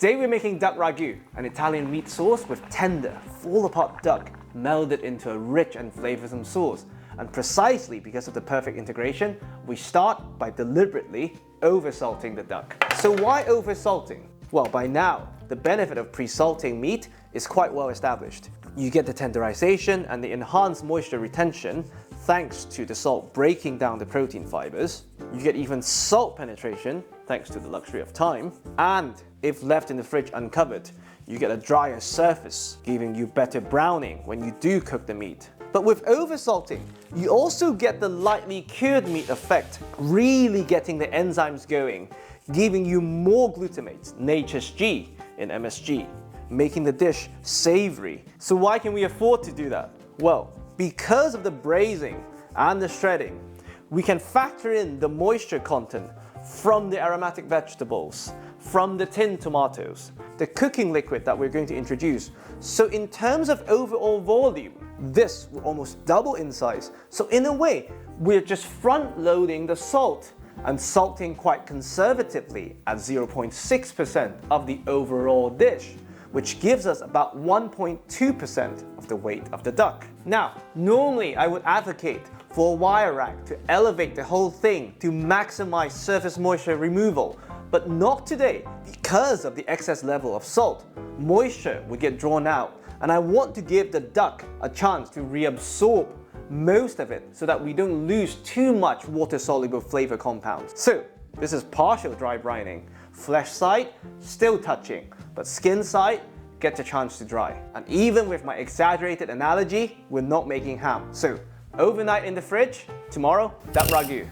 Today we're making duck ragu, an Italian meat sauce with tender, fall-apart duck melded into a rich and flavoursome sauce. And precisely because of the perfect integration, we start by deliberately over-salting the duck. So why over-salting? Well, by now, the benefit of pre-salting meat is quite well established. You get the tenderization and the enhanced moisture retention thanks to the salt breaking down the protein fibres. You get even salt penetration thanks to the luxury of time. And if left in the fridge uncovered, you get a drier surface, giving you better browning when you do cook the meat. But with over-salting, you also get the lightly cured meat effect, really getting the enzymes going, giving you more glutamate, nature's G in MSG, making the dish savoury. So why can we afford to do that? Well, because of the braising and the shredding, we can factor in the moisture content from the aromatic vegetables, from the tinned tomatoes, the cooking liquid that we're going to introduce. So in terms of overall volume, this will almost double in size. So in a way, we're just front-loading the salt and salting quite conservatively at 0.6% of the overall dish, which gives us about 1.2% of the weight of the duck. Now, normally I would advocate for a wire rack to elevate the whole thing to maximize surface moisture removal, but not today because of the excess level of salt. Moisture would get drawn out, and I want to give the duck a chance to reabsorb most of it so that we don't lose too much water-soluble flavor compounds. So this is partial dry brining. Flesh side, still touching, but skin side gets a chance to dry. And even with my exaggerated analogy, we're not making ham. So overnight in the fridge, tomorrow, duck ragu.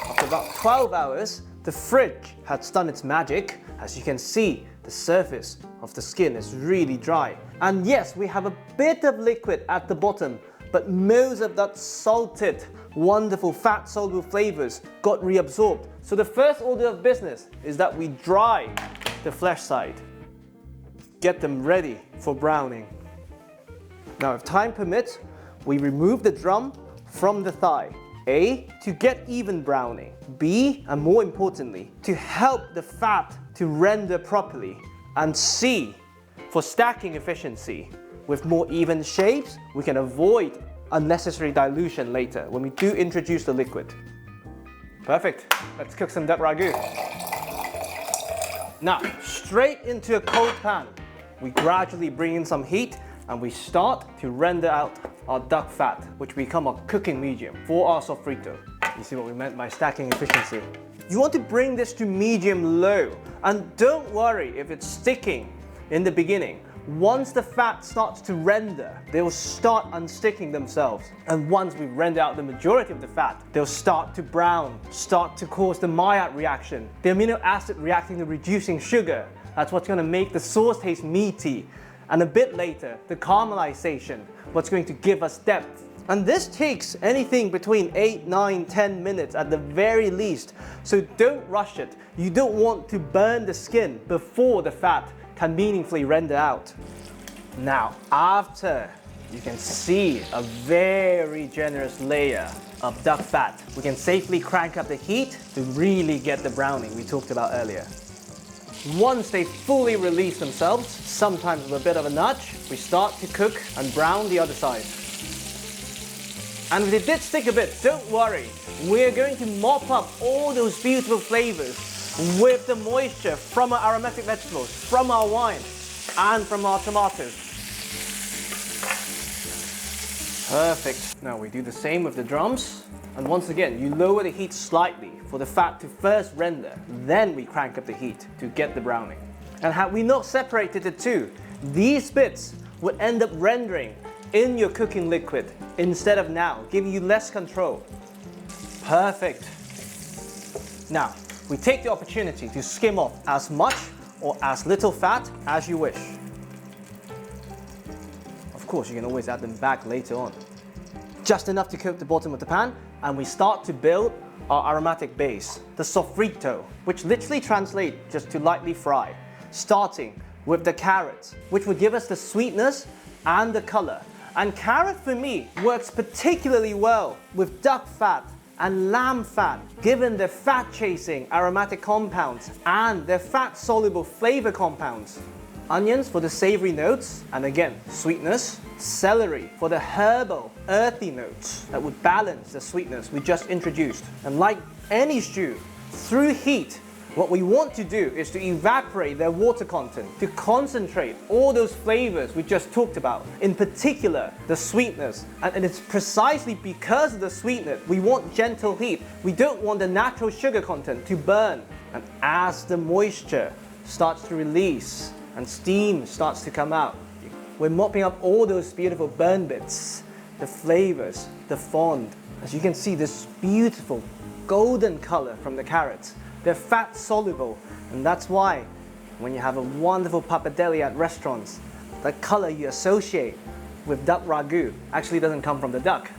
After about 12 hours, the fridge has done its magic. As you can see, the surface of the skin is really dry. And yes, we have a bit of liquid at the bottom, but most of that salted, wonderful fat-soluble flavors got reabsorbed. So the first order of business is that we dry the flesh side. Get them ready for browning. Now, if time permits, we remove the drum from the thigh. A, to get even browning. B, and more importantly, to help the fat to render properly. And C, for stacking efficiency. With more even shapes, we can avoid unnecessary dilution later when we do introduce the liquid. Perfect. Let's cook some duck ragu. Now, straight into a cold pan. We gradually bring in some heat and we start to render out our duck fat, which become a cooking medium for our sofrito. You see what we meant by stacking efficiency? You want to bring this to medium low, and don't worry if it's sticking in the beginning. Once the fat starts to render, they will start unsticking themselves. And once we render out the majority of the fat, they'll start to brown, start to cause the Maillard reaction, the amino acid reacting to reducing sugar. That's what's going to make the sauce taste meaty. And a bit later, the caramelization, what's going to give us depth. And this takes anything between 8, 9, 10 minutes at the very least. So don't rush it. You don't want to burn the skin before the fat can meaningfully render out. Now, after you can see a very generous layer of duck fat, we can safely crank up the heat to really get the browning we talked about earlier. Once they fully release themselves, sometimes with a bit of a nudge, we start to cook and brown the other side. And if they did stick a bit, don't worry. We're going to mop up all those beautiful flavors with the moisture from our aromatic vegetables, from our wine, and from our tomatoes. Perfect. Now we do the same with the drums. And once again, you lower the heat slightly for the fat to first render. Then we crank up the heat to get the browning. And had we not separated the two, these bits would end up rendering in your cooking liquid instead of now, giving you less control. Perfect. Now, we take the opportunity to skim off as much or as little fat as you wish. Of course, you can always add them back later on. Just enough to coat the bottom of the pan, and we start to build our aromatic base, the sofrito, which literally translates just to lightly fry, starting with the carrots, which will give us the sweetness and the color. And carrot for me works particularly well with duck fat and lamb fat, given their fat-chasing aromatic compounds and their fat-soluble flavor compounds. Onions for the savory notes, and again, sweetness. Celery for the herbal, earthy notes that would balance the sweetness we just introduced. And like any stew, through heat, what we want to do is to evaporate their water content, to concentrate all those flavors we just talked about, in particular the sweetness. And it's precisely because of the sweetness we want gentle heat. We don't want the natural sugar content to burn. And as the moisture starts to release and steam starts to come out, we're mopping up all those beautiful burn bits, the flavors, the fond. As you can see, this beautiful golden color from the carrots. They're fat soluble, and that's why when you have a wonderful pappardelle at restaurants, the color you associate with duck ragu actually doesn't come from the duck,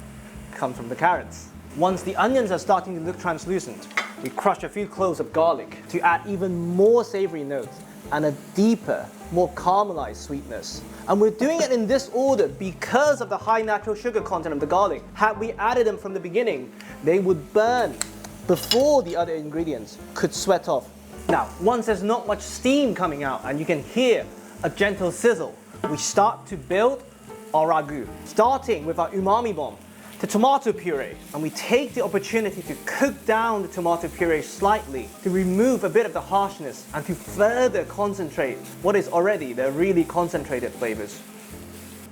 it comes from the carrots. Once the onions are starting to look translucent, we crush a few cloves of garlic to add even more savory notes and a deeper, more caramelized sweetness. And we're doing it in this order because of the high natural sugar content of the garlic. Had we added them from the beginning, they would burn before the other ingredients could sweat off. Now, once there's not much steam coming out and you can hear a gentle sizzle, we start to build our ragu, starting with our umami bomb, the tomato puree, and we take the opportunity to cook down the tomato puree slightly to remove a bit of the harshness and to further concentrate what is already the really concentrated flavors.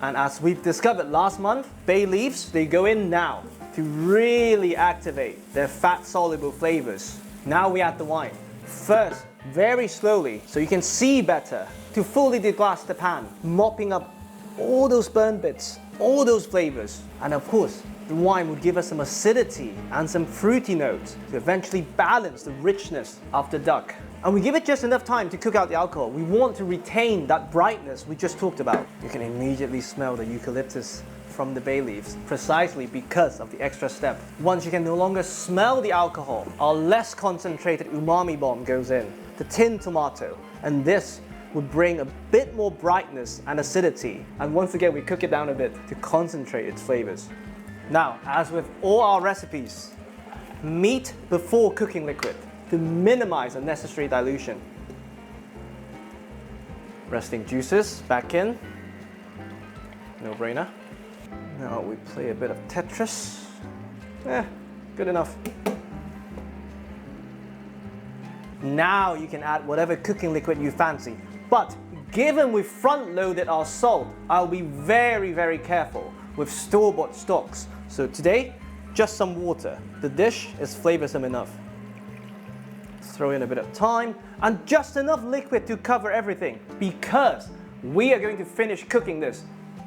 And as we've discovered last month, bay leaves, they go in now to really activate their fat-soluble flavors. Now we add the wine. First, very slowly, so you can see better, to fully deglass the pan, mopping up all those burn bits, all those flavors. And of course, the wine would give us some acidity and some fruity notes to eventually balance the richness of the duck. And we give it just enough time to cook out the alcohol. We want to retain that brightness we just talked about. You can immediately smell the eucalyptus from the bay leaves, precisely because of the extra step. Once you can no longer smell the alcohol, our less concentrated umami bomb goes in, the tinned tomato, and this would bring a bit more brightness and acidity. And once again, we cook it down a bit to concentrate its flavors. Now, as with all our recipes, meat before cooking liquid to minimize unnecessary dilution. Resting juices back in, no brainer. Now we play a bit of Tetris. Good enough. Now you can add whatever cooking liquid you fancy. But given we've front-loaded our salt, I'll be very, very careful with store-bought stocks. So today, just some water. The dish is flavoursome enough. Throw in a bit of thyme and just enough liquid to cover everything, because we are going to finish cooking this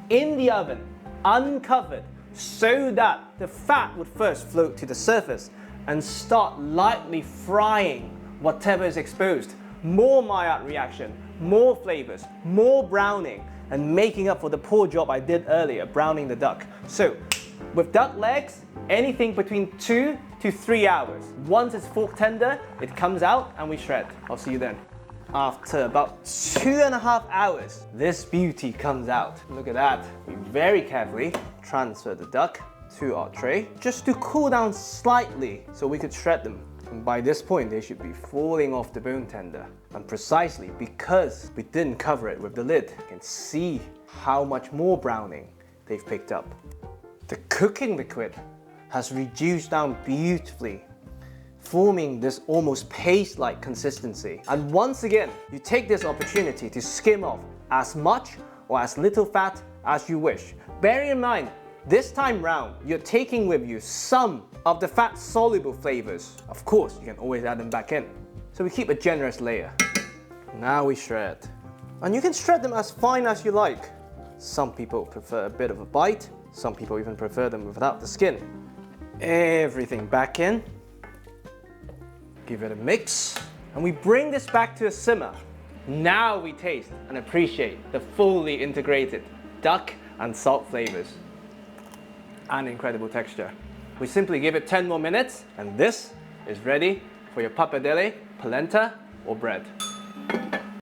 in the oven, uncovered, so that the fat would first float to the surface and start lightly frying whatever is exposed. More Maillard reaction, more flavors, more browning, and making up for the poor job I did earlier browning the duck. So with duck legs, anything between 2 to 3 hours. Once it's fork tender, it comes out and we shred. I'll see you then. After about 2.5 hours, this beauty comes out. Look at that. We very carefully transfer the duck to our tray just to cool down slightly so we could shred them. And by this point, they should be falling off the bone tender. And precisely because we didn't cover it with the lid, you can see how much more browning they've picked up. The cooking liquid has reduced down beautifully, forming this almost paste-like consistency. And once again, you take this opportunity to skim off as much or as little fat as you wish. Bearing in mind, this time round, you're taking with you some of the fat-soluble flavors. Of course, you can always add them back in. So we keep a generous layer. Now we shred. And you can shred them as fine as you like. Some people prefer a bit of a bite. Some people even prefer them without the skin. Everything back in. Give it a mix. And we bring this back to a simmer. Now we taste and appreciate the fully integrated duck and salt flavors. And incredible texture. We simply give it 10 more minutes and this is ready for your pappardelle, polenta or bread.